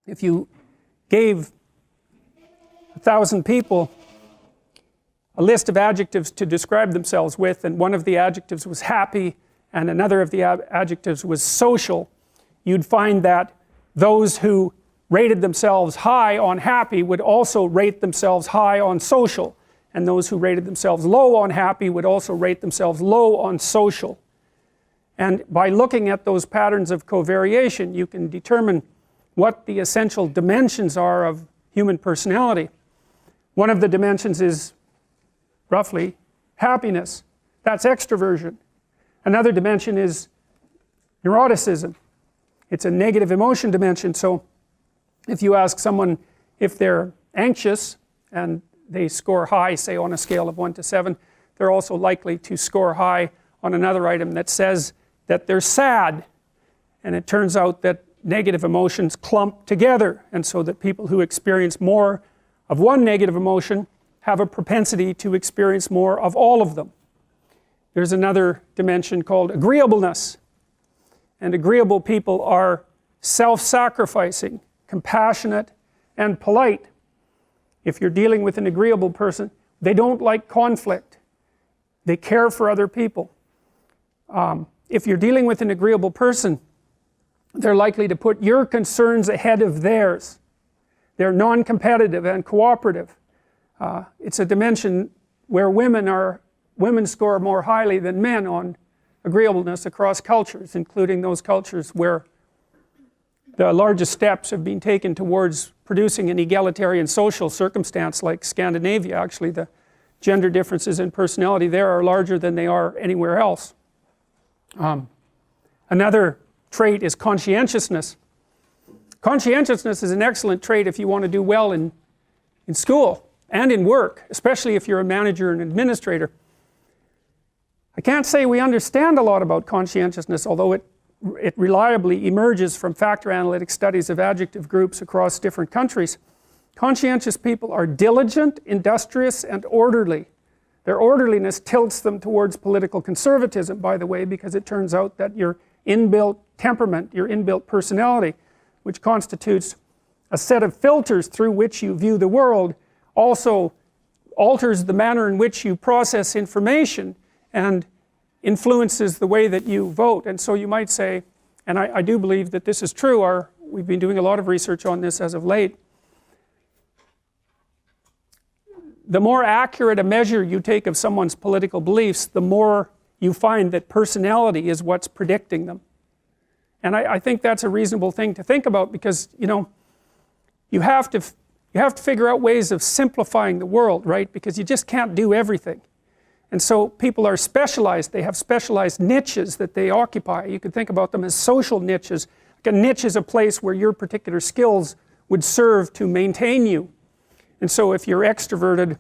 If you gave 1,000 people a list of adjectives to describe themselves with, and one of the adjectives was happy and another of the adjectives was social, you'd find that those who rated themselves high on happy would also rate themselves high on social, and those who rated themselves low on happy would also rate themselves low on social. And by looking at those patterns of covariation, you can determine what the essential dimensions are of human personality. One of the dimensions is roughly happiness. That's extraversion. Another dimension is neuroticism. It's a negative emotion dimension. So if you ask someone if they're anxious and they score high, say on a scale of 1 to 7, they're also likely to score high on another item that says that they're sad. And it turns out that negative emotions clump together, and so that people who experience more of one negative emotion have a propensity to experience more of all of them. There's another dimension called agreeableness, and agreeable people are self-sacrificing, compassionate, and polite. If you're dealing with an agreeable person, they don't like conflict. They care for other people. If you're dealing with an agreeable person, they're likely to put your concerns ahead of theirs. They're non-competitive and cooperative. It's a dimension where women score more highly than men on agreeableness across cultures, including those cultures where the largest steps have been taken towards producing an egalitarian social circumstance, like Scandinavia. Actually, the gender differences in personality there are larger than they are anywhere else. Another trait is conscientiousness. Conscientiousness is an excellent trait if you want to do well in school and in work, especially if you're a manager and administrator. I can't say we understand a lot about conscientiousness, although it reliably emerges from factor analytic studies of adjective groups across different countries. Conscientious people are diligent, industrious, and orderly. Their orderliness tilts them towards political conservatism, by the way, because it turns out that your inbuilt temperament, your inbuilt personality, which constitutes a set of filters through which you view the world, also alters the manner in which you process information and influences the way that you vote. And so you might say, and I do believe that this is true, we've been doing a lot of research on this as of late, the more accurate a measure you take of someone's political beliefs, the more you find that personality is what's predicting them. And I think that's a reasonable thing to think about, because you have to figure out ways of simplifying the world, right? Because you just can't do everything. And so people are specialized. They have specialized niches that they occupy. You could think about them as social niches. Like a niche is a place where your particular skills would serve to maintain you. And so if you're extroverted,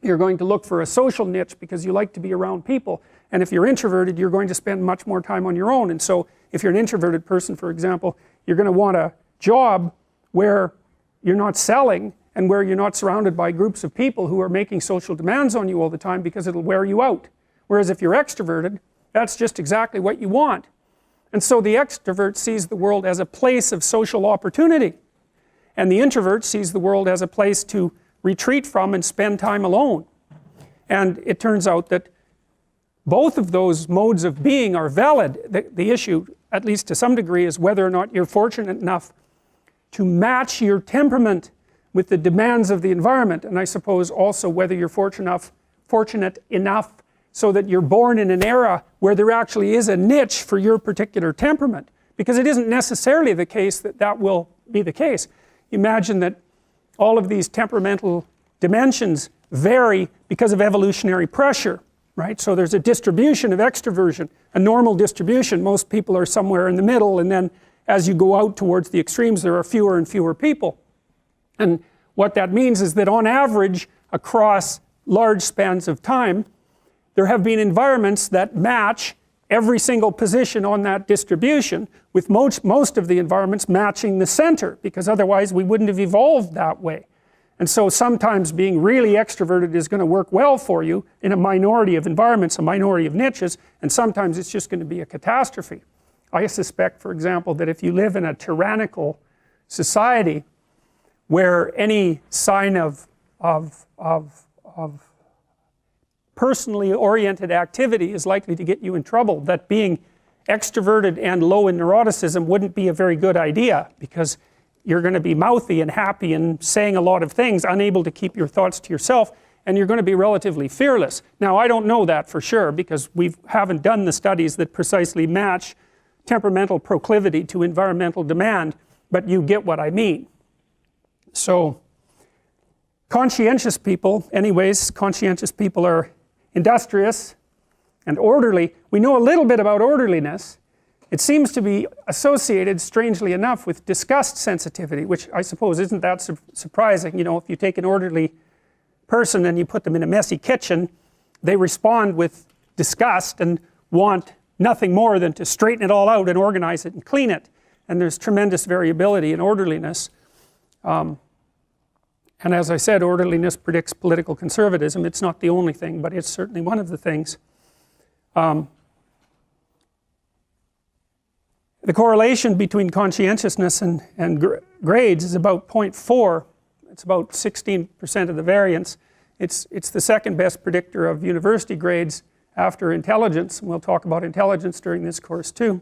you're going to look for a social niche because you like to be around people. And if you're introverted, you're going to spend much more time on your own. And so if you're an introverted person, for example, you're going to want a job where you're not selling and where you're not surrounded by groups of people who are making social demands on you all the time, because it'll wear you out. Whereas if you're extroverted, that's just exactly what you want. And so the extrovert sees the world as a place of social opportunity, and the introvert sees the world as a place to retreat from and spend time alone. And it turns out that both of those modes of being are valid. The issue, at least to some degree, is whether or not you're fortunate enough to match your temperament with the demands of the environment, and I suppose also whether you're fortunate enough so that you're born in an era where there actually is a niche for your particular temperament, because it isn't necessarily the case that that will be the case. Imagine that all of these temperamental dimensions vary because of evolutionary pressure, right? So there's a distribution of extroversion, a normal distribution. Most people are somewhere in the middle, and then as you go out towards the extremes, there are fewer and fewer people. And what that means is that on average, across large spans of time, there have been environments that match every single position on that distribution, with most of the environments matching the center, because otherwise we wouldn't have evolved that way. And so sometimes being really extroverted is going to work well for you in a minority of environments, a minority of niches, and sometimes it's just going to be a catastrophe. I suspect, for example, that if you live in a tyrannical society where any sign of personally oriented activity is likely to get you in trouble, that being extroverted and low in neuroticism wouldn't be a very good idea, because you're going to be mouthy and happy and saying a lot of things, unable to keep your thoughts to yourself, and you're going to be relatively fearless. Now, I don't know that for sure, because we haven't done the studies that precisely match temperamental proclivity to environmental demand, but you get what I mean. So conscientious people, anyways, conscientious people are industrious and orderly. We know a little bit about orderliness. It seems to be associated, strangely enough, with disgust sensitivity, which I suppose isn't that surprising. You know, if you take an orderly person and you put them in a messy kitchen, they respond with disgust and want nothing more than to straighten it all out and organize it and clean it. And there's tremendous variability in orderliness. And as I said, orderliness predicts political conservatism. It's not the only thing, but it's certainly one of the things. The correlation between conscientiousness and grades is about 0.4. It's about 16% of the variance. It's the second best predictor of university grades after intelligence. And we'll talk about intelligence during this course too.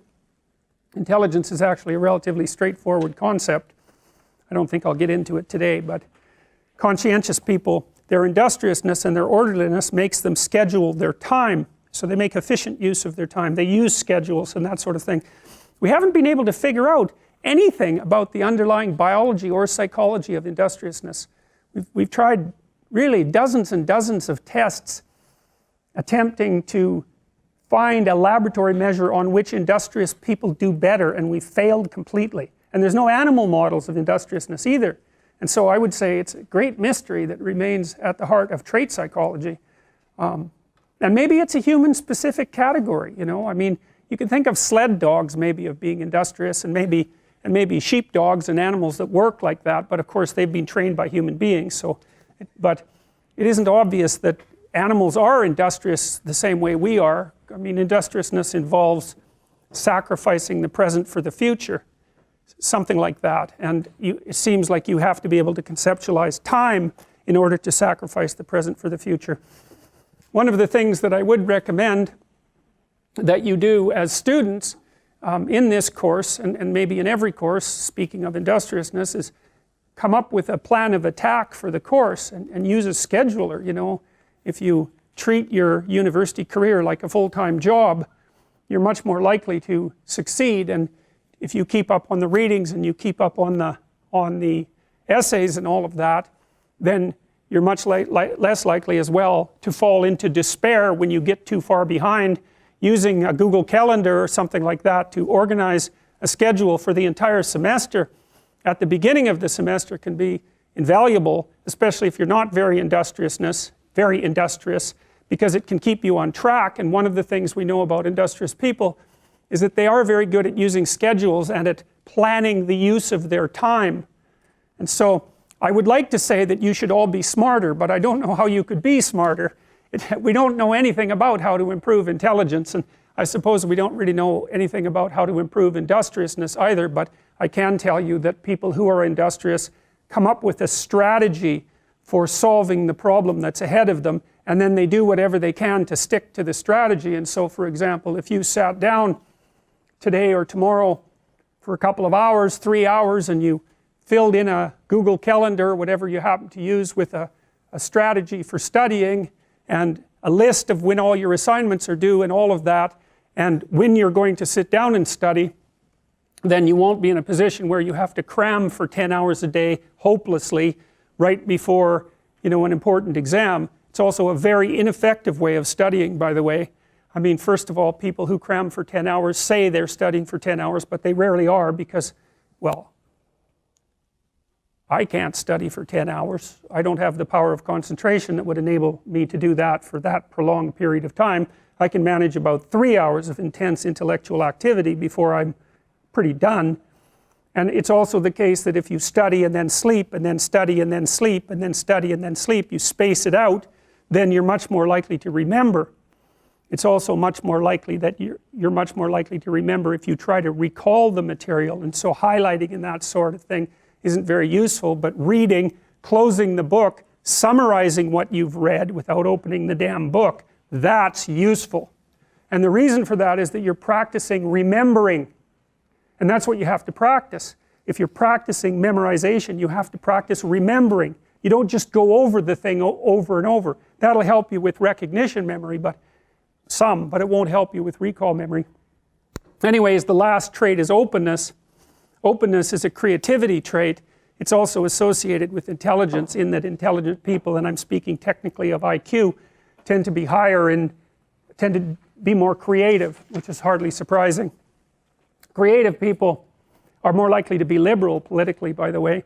Intelligence is actually a relatively straightforward concept. I don't think I'll get into it today, but conscientious people, their industriousness and their orderliness makes them schedule their time. So they make efficient use of their time. They use schedules and that sort of thing. We haven't been able to figure out anything about the underlying biology or psychology of industriousness. We've tried really dozens and dozens of tests attempting to find a laboratory measure on which industrious people do better, and we failed completely. And there's no animal models of industriousness either. And so I would say it's a great mystery that remains at the heart of trait psychology. And maybe it's a human specific category, you know. I mean, you can think of sled dogs maybe of being industrious, and maybe sheep dogs and animals that work like that, but of course they've been trained by human beings. So, but it isn't obvious that animals are industrious the same way we are. I mean, industriousness involves sacrificing the present for the future, something like that. And it seems like you have to be able to conceptualize time in order to sacrifice the present for the future. One of the things that I would recommend that you do as students in this course, and maybe in every course, speaking of industriousness, is come up with a plan of attack for the course and use a scheduler. You know, if you treat your university career like a full-time job, you're much more likely to succeed. And if you keep up on the readings and you keep up on the essays and all of that, then you're much less likely as well to fall into despair when you get too far behind. Using a Google Calendar or something like that to organize a schedule for the entire semester at the beginning of the semester can be invaluable, especially if you're not very industrious, because it can keep you on track. And one of the things we know about industrious people is that they are very good at using schedules and at planning the use of their time. And so I would like to say that you should all be smarter, but I don't know how you could be smarter. We don't know anything about how to improve intelligence, and I suppose we don't really know anything about how to improve industriousness either, but I can tell you that people who are industrious come up with a strategy for solving the problem that's ahead of them, and then they do whatever they can to stick to the strategy. And so, for example, if you sat down today or tomorrow for a couple of hours, 3 hours, and you filled in a Google Calendar, whatever you happen to use, with a strategy for studying, and a list of when all your assignments are due and all of that, and when you're going to sit down and study, then you won't be in a position where you have to cram for 10 hours a day hopelessly right before, you know, an important exam. It's also a very ineffective way of studying, by the way. I mean, first of all, people who cram for 10 hours say they're studying for 10 hours, but they rarely are because, well, I can't study for 10 hours. I don't have the power of concentration that would enable me to do that for that prolonged period of time. I can manage about 3 hours of intense intellectual activity before I'm pretty done. And it's also the case that if you study and then sleep and then study and then sleep and then study and then sleep, you space it out, then you're much more likely to remember. It's also much more likely that you're much more likely to remember if you try to recall the material, and so highlighting and that sort of thing isn't very useful, but reading, closing the book, summarizing what you've read without opening the damn book, that's useful. And the reason for that is that you're practicing remembering, and that's what you have to practice. If you're practicing memorization, you have to practice remembering. You don't just go over the thing over and over. That'll help you with recognition memory, but it won't help you with recall memory. Anyways, the last trait is openness. Openness is a creativity trait. It's also associated with intelligence, in that intelligent people, and I'm speaking technically of IQ, tend to be higher and tend to be more creative, which is hardly surprising. Creative people are more likely to be liberal politically, by the way.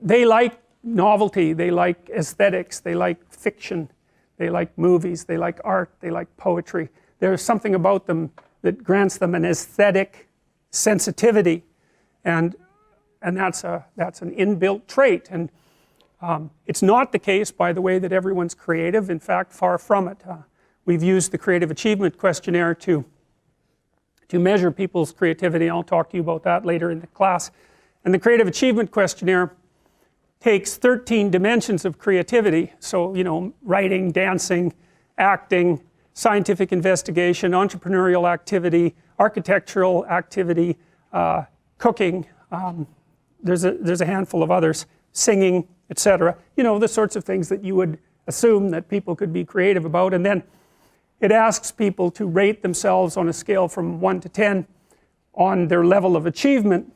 They like novelty, they like aesthetics, they like fiction, they like movies, they like art, they like poetry. There's something about them that grants them an aesthetic sensitivity, and that's an inbuilt trait. And it's not the case, by the way, that everyone's creative. In fact, far from it. We've used the Creative Achievement Questionnaire to measure people's creativity. I'll talk to you about that later in the class. And the Creative Achievement Questionnaire takes 13 dimensions of creativity, so, you know, writing, dancing, acting, scientific investigation, entrepreneurial activity, architectural activity, cooking, there's a handful of others, singing, etc. You know, the sorts of things that you would assume that people could be creative about. And then it asks people to rate themselves on a scale from 1 to 10 on their level of achievement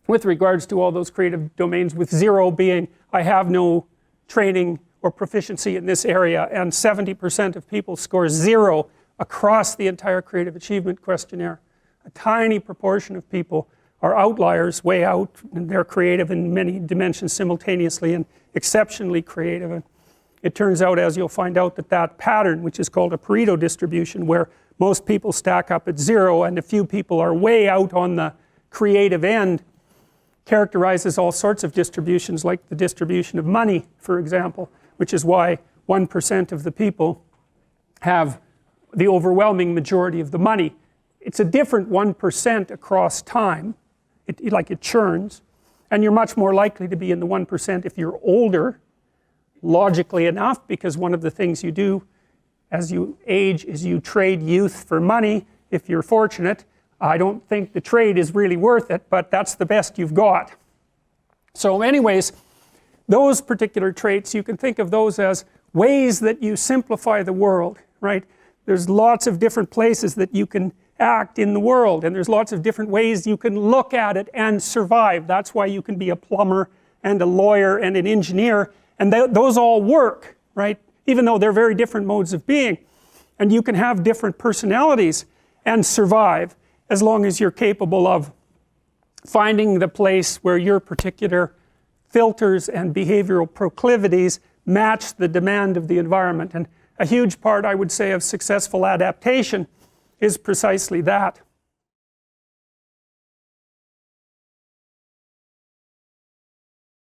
with regards to all those creative domains, with 0 being I have no training or proficiency in this area, and 70% of people score 0 across the entire Creative Achievement Questionnaire. A tiny proportion of people are outliers, way out, and they're creative in many dimensions simultaneously and exceptionally creative. And it turns out, as you'll find out, that pattern, which is called a Pareto distribution, where most people stack up at 0 and a few people are way out on the creative end, characterizes all sorts of distributions, like the distribution of money, for example, which is why 1% of the people have the overwhelming majority of the money. It's a different 1% across time. It churns, and you're much more likely to be in the 1% if you're older, logically enough, because one of the things you do as you age is you trade youth for money, if you're fortunate. I don't think the trade is really worth it, but that's the best you've got. So anyways, those particular traits, you can think of those as ways that you simplify the world, right? There's lots of different places that you can act in the world, and there's lots of different ways you can look at it and survive. That's why you can be a plumber and a lawyer and an engineer, and those all work, right? Even though they're very different modes of being. And you can have different personalities and survive, as long as you're capable of finding the place where your particular filters and behavioral proclivities match the demand of the environment. And a huge part, I would say, of successful adaptation is precisely that.